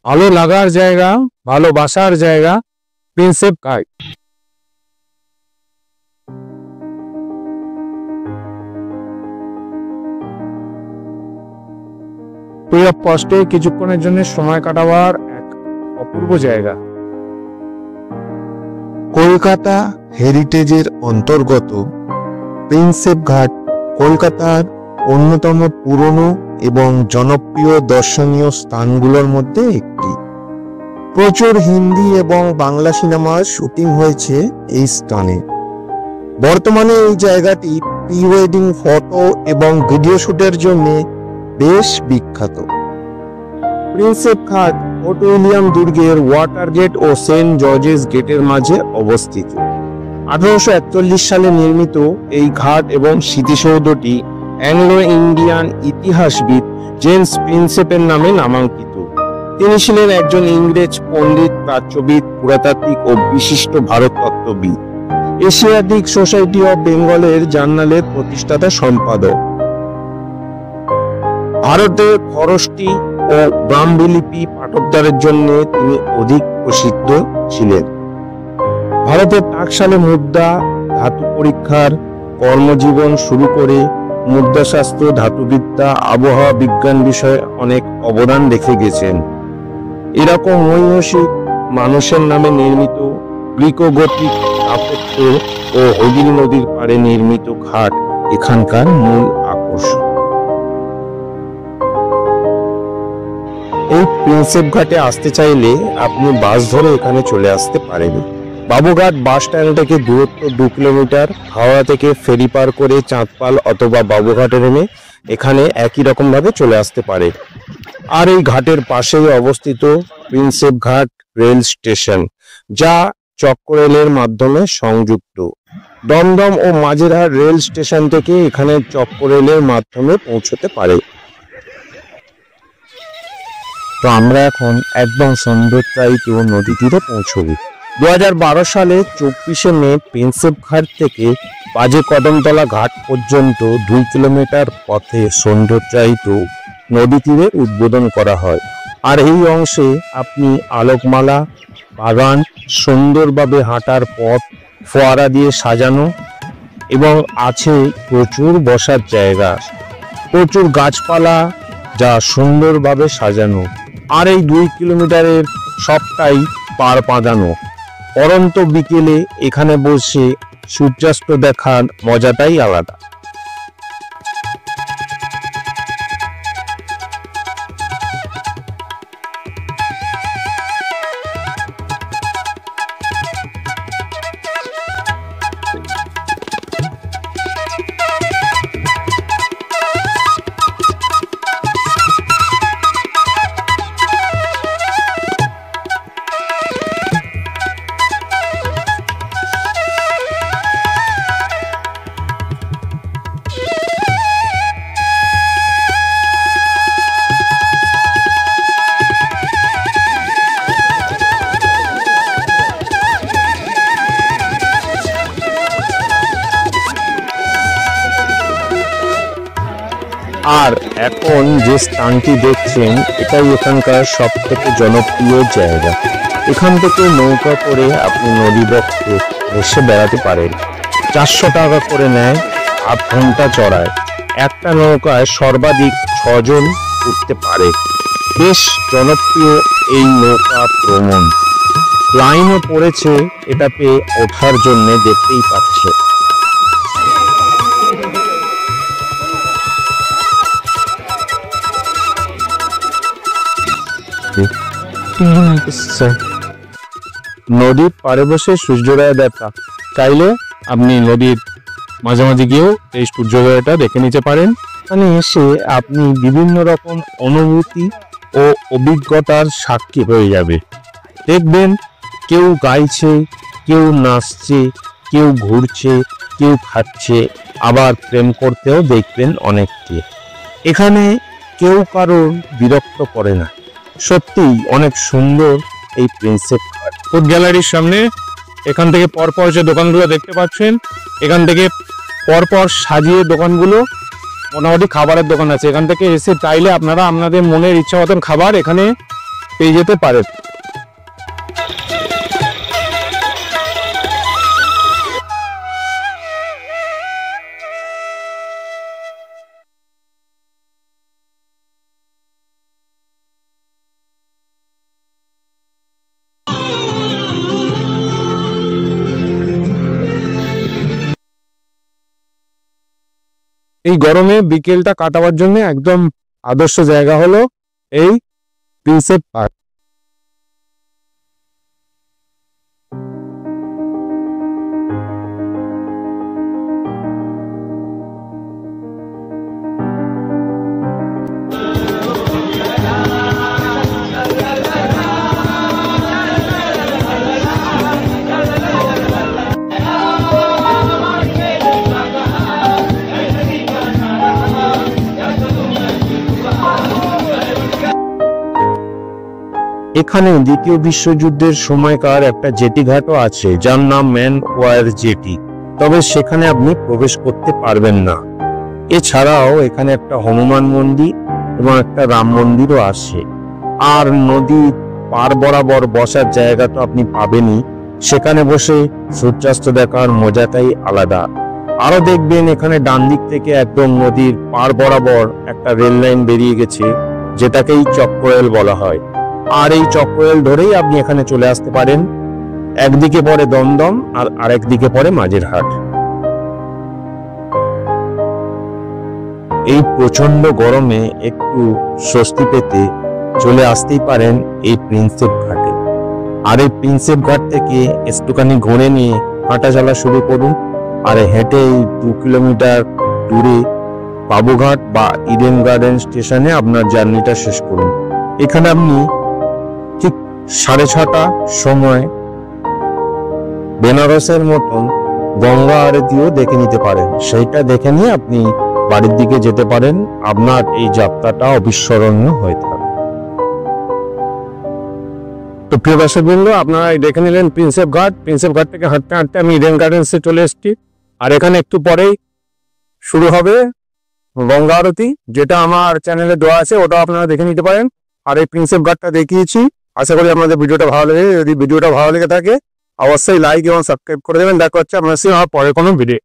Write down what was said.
ভালো লাগার জায়গা, ভালোবাসার জায়গা, প্রিন্সেপ ঘাট। প্রিয় কষ্টে কিছুক্ষণের জন্য সময় কাটাবার এক অপূর্ব জায়গা। কলকাতা হেরিটেজের অন্তর্গত প্রিন্সেপ ঘাট কলকাতার অন্যতম পুরনো এবং জনপ্রিয় দর্শনীয় স্থানগুলোর মধ্যে একটি। প্রচুর হিন্দি এবং বাংলা সিনেমার শুটিং হয়েছে এই স্থানে। বর্তমানে এই জায়গাটি প্রি ওয়েডিং ফটো এবং ভিডিও শুটের জন্য বেশ বিখ্যাত। প্রিন্সেপ ঘাট ফোর্ট উইলিয়াম দুর্গের ওয়াটার গেট ও সেন্ট জর্জেস গেটের মাঝে অবস্থিত। 1841 সালে নির্মিত এই ঘাট এবং স্মৃতিসৌধটি অ্যাংলো ইন্ডিয়ান ইতিহাসবিদ জেমস প্রিন্সেপের নামে নামাঙ্কিত। তিনি ছিলেন একজন ইংরেজ পণ্ডিত, প্রাচ্যবিদ, পুরাতাত্ত্বিক ও বিশিষ্ট ভারততত্ত্ববিদ। এশিয়াটিক সোসাইটি অব বেঙ্গলের জার্নালের প্রতিষ্ঠাতা সম্পাদক। ভারতে খরষ্টি ও ব্রাহ্মী লিপি পাঠোদ্ধারের জন্য তিনি অধিক প্রসিদ্ধ ছিলেন। ভারতের টাকশালে মুদ্রা, ধাতু পরীক্ষার কর্মজীবন শুরু করে মুদ্রাশাস্ত্র, ধাতুবিদ্যা, আবহাওয়া বিজ্ঞান বিষয়ে অনেক অবদান রেখে গেছেন। এরকম ঐতিহাসিক মানুষের নামে নির্মিত গ্রিকো গথিক স্থাপত্য ও হুগলি নদীর পাড়ে নির্মিত ঘাট এখানকার মূল আকর্ষণ। এই প্রিন্সেপ ঘাটে আসতে চাইলে আপনি বাস ধরে এখানে চলে আসতে পারেন। বাবুঘাট বাস স্ট্যান্ড থেকে দূরত্ব 2 কিলোমিটার। হাওড়া থেকে ফেরি পার করে চাঁদপাল অথবা বাবুঘাটে নেমে এখানে একই রকম ভাবে চলে আসতে পারে। আর এই ঘাটের পাশেই অবস্থিত প্রিন্সেপ ঘাট রেল স্টেশন, যা চক্র রেলের মাধ্যমে সংযুক্ত। দমদম ও মাঝেরহাট রেল স্টেশন থেকে এখানে চক্র রেলের মাধ্যমে পৌঁছতে পারে। তো আমরা এখন একদম সৌন্দর্যায়িত নদী তীরে পৌঁছবো। 2012 সালে 24শে মে প্রিন্সেপ ঘাট থেকে বাজে কদমতলা ঘাট পর্যন্ত 2 কিলোমিটার পথে সৌন্দর্যায়িত নদী তীরের উদ্বোধন করা হয়। আর এই অংশে আপনি আলোকমালা, বাগান, সুন্দরভাবে হাঁটার পথ, ফোয়ারা দিয়ে সাজানো এবং আছে প্রচুর বসার জায়গা, প্রচুর গাছপালা যা সুন্দরভাবে সাজানো। আর এই 2 কিলোমিটারের সবটাই পার বাঁধানো। পরন্ত বিকেলে এখানে বসে সূর্যাস্ত দেখার মজাটাই আলাদা। আর এখন যে স্থানটি দেখছেন এটাই এখানকার সব থেকে জনপ্রিয় জায়গা। এখান থেকে নৌকা করে আপনি নদীবক্ষে এসে বেড়াতে পারেন। 400 টাকা করে নেয়, 8 ঘন্টা চড়ায়। একটা নৌকায় সর্বাধিক 6 জন উঠতে পারে। বেশ জনপ্রিয় এই নৌকা ভ্রমণ। লাইনও পড়েছে এটাতে ওঠার জন্য, দেখতেই পাচ্ছে। নদীর পাড়ে বসে সূর্যোদয় দেখা, চাইলে আপনি নদীর মাঝামাঝি গিয়েও এই সূর্যোদয়টা দেখে নিতে পারেন। এখানে এসে আপনি বিভিন্ন রকম অনুভূতি ও অভিজ্ঞতার সাক্ষী হয়ে যাবে। দেখবেন কেউ গাইছে, কেউ নাচছে, কেউ ঘুরছে, কেউ খাচ্ছে, আবার প্রেম করতেও দেখবেন অনেককে। এখানে কেউ কারোর বিরক্ত করে না। সত্যিই অনেক সুন্দর এই প্রিন্সেপ ঘাট। ফুড গ্যালারির সামনে এখান থেকে পরপর যে দোকানগুলো দেখতে পাচ্ছেন, এখান থেকে পরপর সাজিয়ে দোকানগুলো, মোটামুটি খাবারের দোকান আছে। এখান থেকে এসে চাইলে আপনারা আপনাদের মনের ইচ্ছা মতন খাবার এখানে পেয়ে যেতে পারেন। এই গরমে বিকেলটা কাটাবার জন্য একদম আদর্শ জায়গা হলো এই প্রিন্সেপ পার্ক। এখানে দ্বিতীয় বিশ্বযুদ্ধের সময়কার একটা জেটি ঘাটও আছে, যার নাম ম্যান ওয়ার জেটি, তবে সেখানে আপনি প্রবেশ করতে পারবেন না। এছাড়াও এখানে একটা হনুমান মন্দির এবং একটা রাম মন্দিরও আছে। আর নদীর পার বরাবর বসার জায়গা তো আপনি পাবেনই, সেখানে বসে সূর্যাস্ত দেখার মজাটাই আলাদা। আরো দেখবেন এখানে ডান দিক থেকে একদম নদীর পার বরাবর একটা রেল লাইন বেরিয়ে গেছে, যেটাকেই চক্ররেল বলা হয়। আর এই চক্ররেল ধরেই আপনি এখানে চলে আসতে পারেন। একদিকে পড়ে দমদম আর আরেক দিকে পড়ে মাঝেরহাট। এই প্রচন্ড গরমে একটু স্বস্তি পেতে চলে আসতেই পারেন এই প্রিন্সেপ ঘাটে। আর এই প্রিন্সেপ ঘাট থেকে একটুখানি ঘুরে নিয়ে হাঁটা চলা শুরু করুন। আর হেঁটে এই 2 কিলোমিটার দূরে বাবুঘাট বা ইডেন গার্ডেন স্টেশনে আপনার জার্নিটা শেষ করুন। এখানে আপনি ঠিক 6:30টার সময় বেনারসের মতন গঙ্গা আরতিও দেখে নিতে পারেন। সেইটা দেখে নিয়ে আপনি বাড়ির দিকে যেতে পারেন। আপনার এই যাত্রাটা অবিস্মরণীয় হয়ে থাকবে। তো প্রিয় দর্শকবৃন্দ, আপনারা দেখে নিলেন প্রিন্সেপ ঘাট। প্রিন্সেপ ঘাট থেকে হাঁটতে হাঁটতে আমি ইডেন গার্ডেন্সে চলে এসেছি। আর এখানে একটু পরেই শুরু হবে গঙ্গা আরতি, যেটা আমার চ্যানেলে দেওয়া আছে, ওটাও আপনারা দেখে নিতে পারেন। আর এই প্রিন্সেপ ঘাটটা দেখিয়েছি। আশা করি আপনাদের ভিডিওটা ভালো লেগে, যদি ভিডিওটা ভালো লেগে থাকে অবশ্যই লাইক এবং সাবস্ক্রাইব করে দেবেন। দেখা হচ্ছে আপনার সঙ্গে আমার পরে কোনো ভিডিও।